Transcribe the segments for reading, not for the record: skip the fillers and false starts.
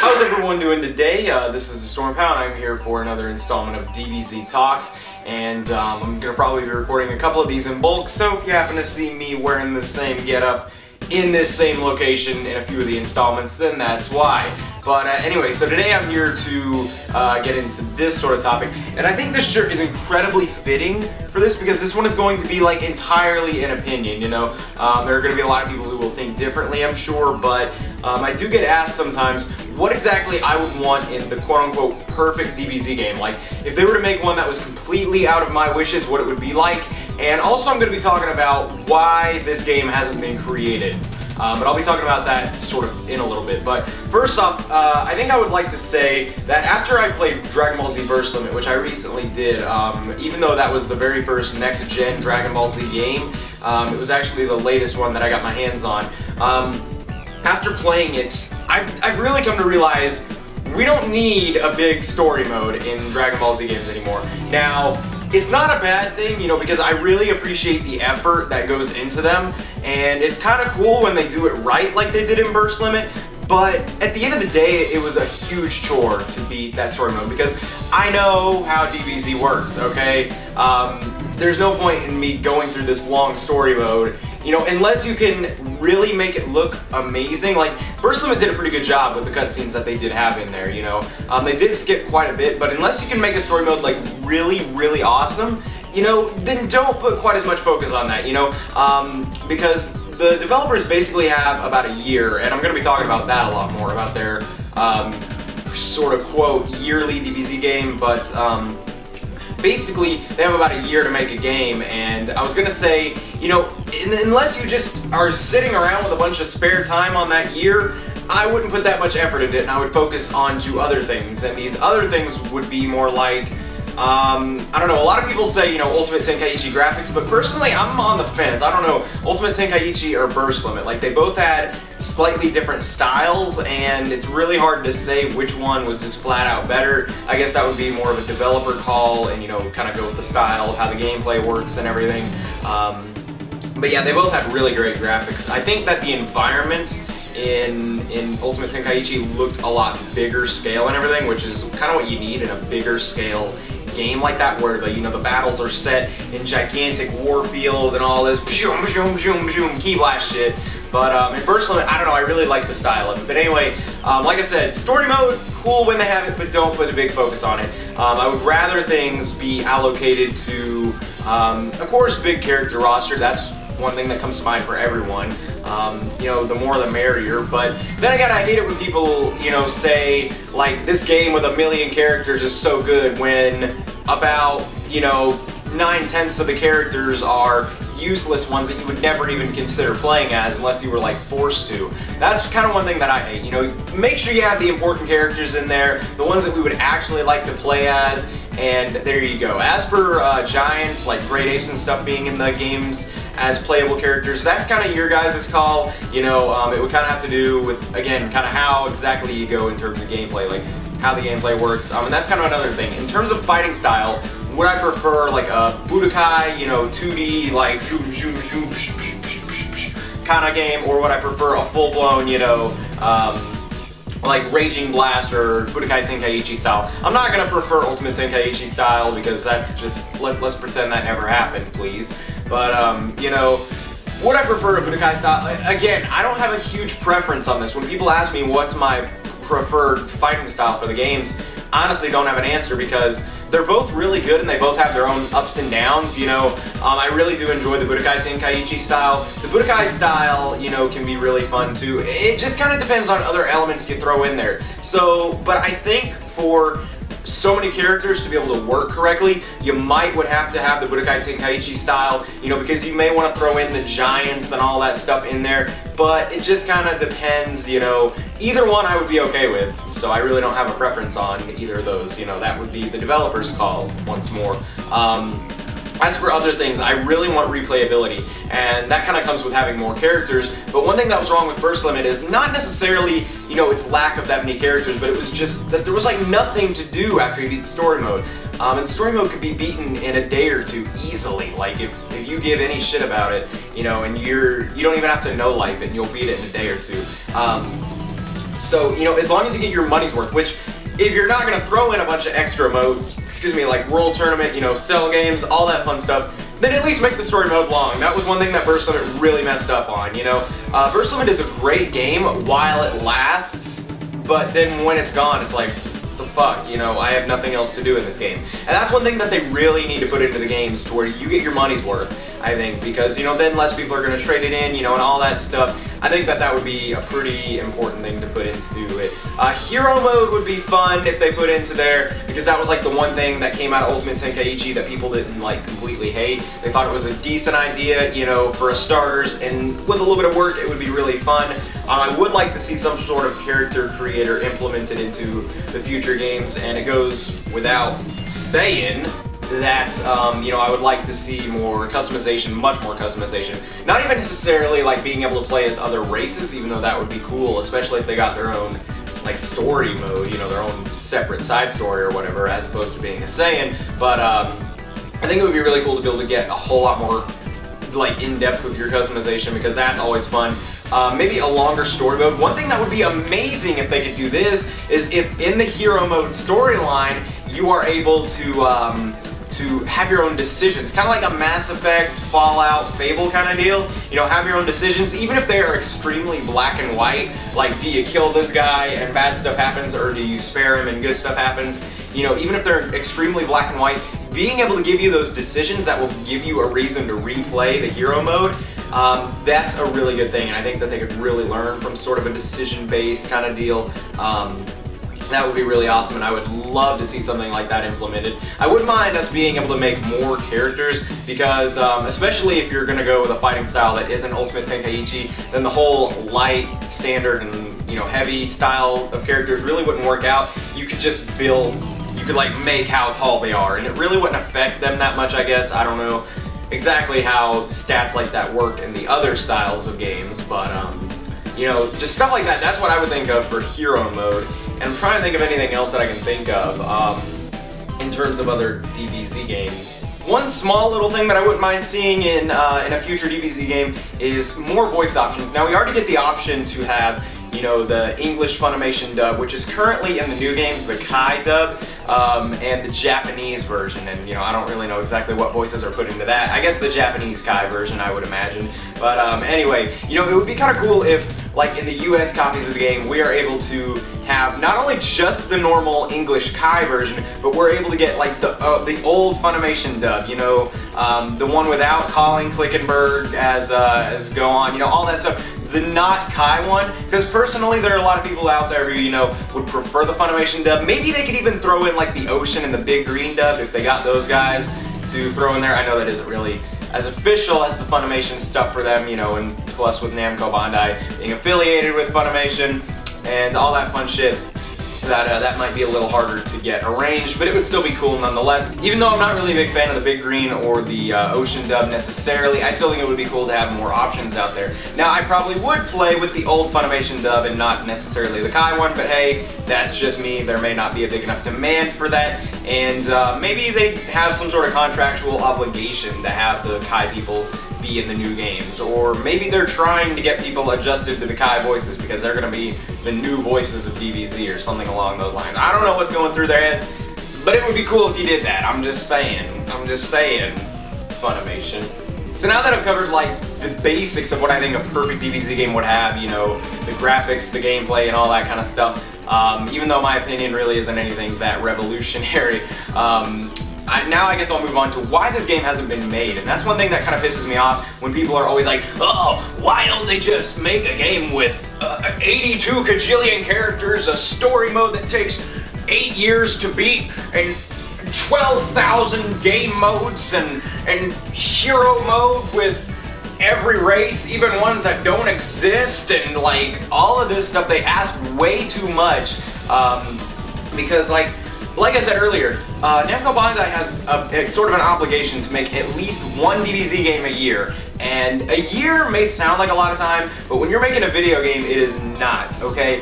How's everyone doing today? This is TheStormPow and I'm here for another installment of DBZ Talks, and I'm going to probably be recording a couple of these in bulk, so if you happen to see me wearing the same getup in this same location in a few of the installments, then that's why. But anyway, so today I'm here to get into this sort of topic, and I think this shirt is incredibly fitting for this because this one is going to be like entirely an opinion, you know. There are going to be a lot of people who will think differently, I'm sure, but I do get asked sometimes what exactly I would want in the quote-unquote perfect DBZ game. Like, if they were to make one that was completely out of my wishes, what it would be like. And also I'm going to be talking about why this game hasn't been created. But I'll be talking about that sort of in a little bit. But first off, I think I would like to say that after I played Dragon Ball Z Burst Limit, which I recently did, even though that was the very first next-gen Dragon Ball Z game, it was actually the latest one that I got my hands on. After playing it, I've really come to realize we don't need a big story mode in Dragon Ball Z games anymore. Now, it's not a bad thing, you know, because I really appreciate the effort that goes into them, and it's kind of cool when they do it right like they did in Burst Limit, but at the end of the day, it was a huge chore to beat that story mode because I know how DBZ works, okay? There's no point in me going through this long story mode, you know, unless you can really make it look amazing. Like, Burst Limit did a pretty good job with the cutscenes that they did have in there, you know. They did skip quite a bit, but unless you can make a story mode, like, really, really awesome, you know, then don't put quite as much focus on that, you know, because the developers basically have about a year, and I'm going to be talking about that a lot more, about their sort of, quote, yearly DBZ game, but basically, they have about a year to make a game, and I was gonna say, you know, unless you just are sitting around with a bunch of spare time on that year, I wouldn't put that much effort into it, and I would focus on to other things, and these other things would be more like, I don't know, a lot of people say, you know, Ultimate Tenkaichi graphics, but personally, I'm on the fence. I don't know, Ultimate Tenkaichi or Burst Limit, like, they both had slightly different styles, and it's really hard to say which one was just flat out better. I guess that would be more of a developer call and, you know, kind of go with the style of how the gameplay works and everything. But yeah, they both had really great graphics. I think that the environments in Ultimate Tenkaichi looked a lot bigger scale and everything, which is kind of what you need in a bigger scale game like that, where the, you know, the battles are set in gigantic war fields and all this key blast shit. But in Burst Limit, I don't know, I really like the style of it. But anyway, like I said, story mode, cool when they have it, but don't put a big focus on it. I would rather things be allocated to, of course, big character roster. That's one thing that comes to mind for everyone. You know, the more the merrier, but then again, I hate it when people, you know, say, like, this game with 1 million characters is so good when about, you know, 9/10 of the characters are useless ones that you would never even consider playing as unless you were, like, forced to. That's kind of one thing that I hate, you know. Make sure you have the important characters in there, the ones that we would actually like to play as, and there you go. As for giants, like great apes and stuff being in the games as playable characters, that's kind of your guys' call, you know. It would kind of have to do with, again, kind of how exactly you go in terms of gameplay, like how the gameplay works, and that's kind of another thing. In terms of fighting style, would I prefer like a Budokai, you know, 2D, like shoom shoom shoom kind of game, or would I prefer a full-blown, you know, like Raging Blast or Budokai Tenkaichi style? I'm not gonna prefer Ultimate Tenkaichi style because that's just, let's pretend that never happened, please. But you know, would I prefer a Budokai style? Again, I don't have a huge preference on this. When people ask me what's my preferred fighting style for the games, I honestly don't have an answer because they're both really good and they both have their own ups and downs, you know. I really do enjoy the Budokai Tenkaichi style. The Budokai style, you know, can be really fun too. It just kind of depends on other elements you throw in there. So, but I think for so many characters to be able to work correctly, you would have to have the Budokai Tenkaichi style, you know, because you may want to throw in the giants and all that stuff in there, but it just kind of depends, you know. Either one I would be okay with, so I really don't have a preference on either of those, you know. That would be the developer's call once more. As for other things, I really want replayability, and that kind of comes with having more characters, but one thing that was wrong with Burst Limit is not necessarily, you know, its lack of that many characters, but it was just that there was like nothing to do after you beat the story mode. And the story mode could be beaten in a day or two easily. Like if you give any shit about it, you know, and you don't even have to know life it, and you'll beat it in a day or two. So, you know, as long as you get your money's worth, which if you're not going to throw in a bunch of extra modes, like World Tournament, you know, cell games, all that fun stuff, then at least make the story mode long. That was one thing that Burst Limit really messed up on, you know. Burst Limit is a great game while it lasts, but then when it's gone, it's like, the fuck, you know, I have nothing else to do in this game. And that's one thing that they really need to put into the games, to where you get your money's worth, I think, because, you know, then less people are going to trade it in, you know, and all that stuff. I think that that would be a pretty important thing to put into it. Hero mode would be fun if they put into there, because that was like the one thing that came out of Ultimate Tenkaichi that people didn't like completely hate. They thought it was a decent idea, you know, for starters, and with a little bit of work it would be really fun. I would like to see some sort of character creator implemented into the future games, and it goes without saying that, you know, I would like to see more customization, much more customization. Not even necessarily like being able to play as other races, even though that would be cool, especially if they got their own like story mode, you know, their own separate side story or whatever, as opposed to being a Saiyan. But I think it would be really cool to be able to get a whole lot more like in-depth with your customization, because that's always fun. Maybe a longer story mode. One thing that would be amazing if they could do this is if in the hero mode storyline you are able to have your own decisions, kind of like a Mass Effect, Fallout, Fable kind of deal. You know, have your own decisions, even if they are extremely black and white. Like, do you kill this guy and bad stuff happens, or do you spare him and good stuff happens? You know, even if they're extremely black and white, being able to give you those decisions that will give you a reason to replay the hero mode, that's a really good thing, and I think that they could really learn from sort of a decision-based kind of deal. That would be really awesome, and I would love to see something like that implemented. I wouldn't mind us being able to make more characters, because especially if you're going to go with a fighting style that isn't Ultimate Tenkaichi, then the whole light, standard, and, you know, heavy style of characters really wouldn't work out. You could just build, you could like make how tall they are, and it really wouldn't affect them that much, I guess. I don't know exactly how stats like that work in the other styles of games, but you know, just stuff like that. That's what I would think of for hero mode. And I'm trying to think of anything else that I can think of in terms of other DBZ games. One small little thing that I wouldn't mind seeing in a future DBZ game is more voice options. Now, we already get the option to have, you know, the English Funimation dub, which is currently in the new games, the Kai dub, and the Japanese version. And, you know, I don't really know exactly what voices are put into that. I guess the Japanese Kai version, I would imagine. But anyway, you know, it would be kind of cool if, like, in the US copies of the game, we are able to have not only just the normal English Kai version, but we're able to get like the old Funimation dub, you know, the one without Colin Clickenberg as Gohan, you know, all that stuff. The not Kai one, because personally there are a lot of people out there who, you know, would prefer the Funimation dub. Maybe they could even throw in like the Ocean and the Big Green dub if they got those guys to throw in there. I know that isn't really as official as the Funimation stuff for them, you know, and plus with Namco Bandai being affiliated with Funimation and all that fun shit, that might be a little harder to get arranged, but it would still be cool nonetheless. Even though I'm not really a big fan of the Big Green or the Ocean dub necessarily, I still think it would be cool to have more options out there. Now, I probably would play with the old Funimation dub and not necessarily the Kai one, but hey, that's just me. There may not be a big enough demand for that, and maybe they have some sort of contractual obligation to have the Kai people be in the new games, or maybe they're trying to get people adjusted to the Kai voices because they're going to be the new voices of DBZ or something along those lines. I don't know what's going through their heads, but it would be cool if you did that. I'm just saying, Funimation. So now that I've covered like the basics of what I think a perfect DBZ game would have, you know, the graphics, the gameplay, and all that kind of stuff, even though my opinion really isn't anything that revolutionary, now I guess I'll move on to why this game hasn't been made. And that's one thing that kind of pisses me off when people are always like, oh, why don't they just make a game with 82 kajillion characters, a story mode that takes 8 years to beat, and 12,000 game modes, and hero mode with every race, even ones that don't exist, and like all of this stuff. They ask way too much because like I said earlier, Namco Bandai has a sort of an obligation to make at least one DBZ game a year. And a year may sound like a lot of time, but when you're making a video game, it is not, okay?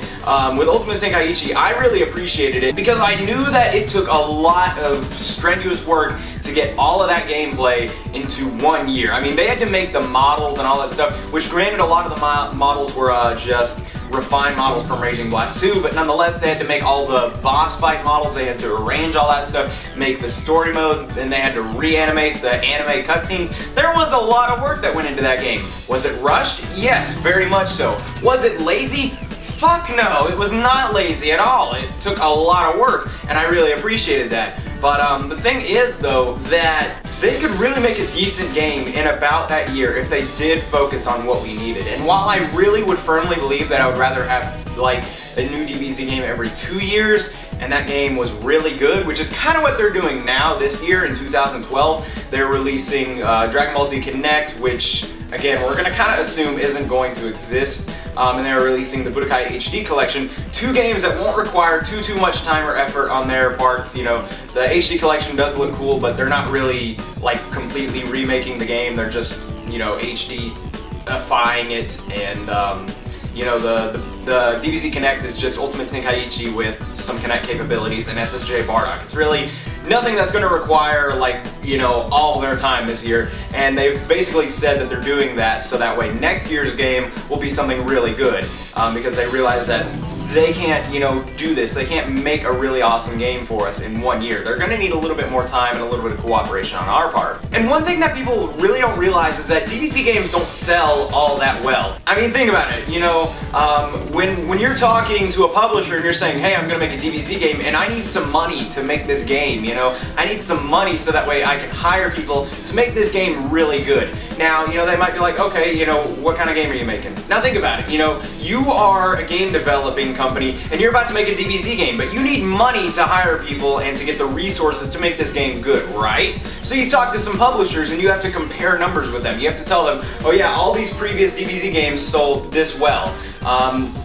With Ultimate Tenkaichi, I really appreciated it because I knew that it took a lot of strenuous work to get all of that gameplay into 1 year. I mean, they had to make the models and all that stuff, which granted a lot of the models were just refine models from Raging Blast 2, but nonetheless they had to make all the boss fight models, they had to arrange all that stuff, make the story mode, and they had to reanimate the anime cutscenes. There was a lot of work that went into that game. Was it rushed? Yes, very much so. Was it lazy? Fuck no, it was not lazy at all. It took a lot of work, and I really appreciated that. But the thing is, though, that they could really make a decent game in about that year if they did focus on what we needed. And while I really would firmly believe that I would rather have, like, a new DBZ game every 2 years, and that game was really good, which is kind of what they're doing now this year in 2012. They're releasing Dragon Ball Z Connect, which, again, we're going to kind of assume isn't going to exist. And they're releasing the Budokai HD Collection, 2 games that won't require too much time or effort on their parts. You know, the HD Collection does look cool, but they're not really, like, completely remaking the game. They're just, you know, HD-ifying it, and, you know, the DBZ Connect is just Ultimate Tenkaichi with some Connect capabilities and SSJ Bardock. It's really nothing that's going to require, like, you know, all their time this year, and they've basically said that they're doing that so that way next year's game will be something really good, because they realize that they can't, you know, do this. They can't make a really awesome game for us in 1 year. They're going to need a little bit more time and a little bit of cooperation on our part. And one thing that people really don't realize is that DBZ games don't sell all that well. I mean, think about it. You know, when you're talking to a publisher and you're saying, hey, I'm going to make a DBZ game and I need some money to make this game, you know, I need some money so that way I can hire people to make this game really good. Now, you know, they might be like, okay, you know, what kind of game are you making? Now think about it. You know, you are a game developing company and you're about to make a DBZ game, but you need money to hire people and to get the resources to make this game good, right? So you talk to some publishers and you have to compare numbers with them. You have to tell them, oh yeah, all these previous DBZ games sold this well.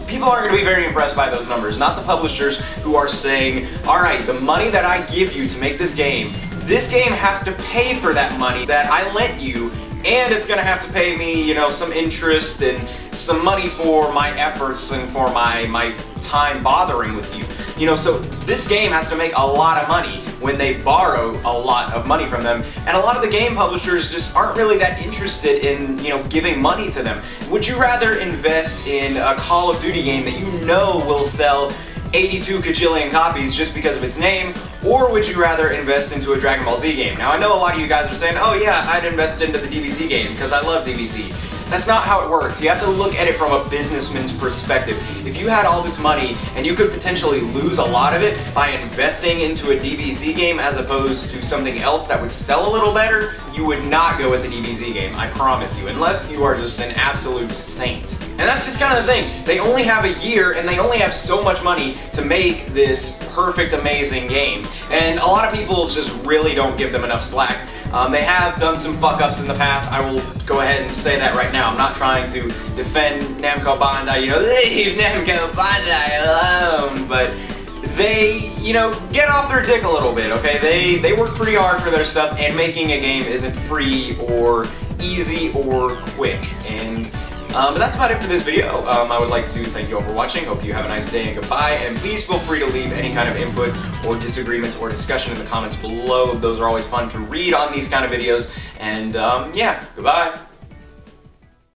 People aren't going to be very impressed by those numbers, not the publishers who are saying, alright, the money that I give you to make this game has to pay for that money that I lent you, and it's gonna have to pay me, you know, some interest and some money for my efforts and for my time bothering with you. You know, so this game has to make a lot of money when they borrow a lot of money from them, and a lot of the game publishers just aren't really that interested in, you know, giving money to them. Would you rather invest in a Call of Duty game that you know will sell 82 kajillion copies just because of its name, or would you rather invest into a Dragon Ball Z game? Now I know a lot of you guys are saying, oh yeah, I'd invest into the DBZ game because I love DBZ. That's not how it works. You have to look at it from a businessman's perspective. If you had all this money and you could potentially lose a lot of it by investing into a DBZ game as opposed to something else that would sell a little better, you would not go with the DBZ game, I promise you, unless you are just an absolute saint. And that's just kind of the thing. They only have a year and they only have so much money to make this perfect, amazing game. And a lot of people just really don't give them enough slack. They have done some fuck-ups in the past. I will go ahead and say that right now. I'm not trying to defend Namco Bandai, you know, leave Namco Bandai alone, but they, you know, get off their dick a little bit, okay? They work pretty hard for their stuff, and making a game isn't free or easy or quick. And but that's about it for this video. I would like to thank you all for watching. Hope you have a nice day and goodbye. And please feel free to leave any kind of input or disagreements or discussion in the comments below. Those are always fun to read on these kind of videos. And yeah, goodbye.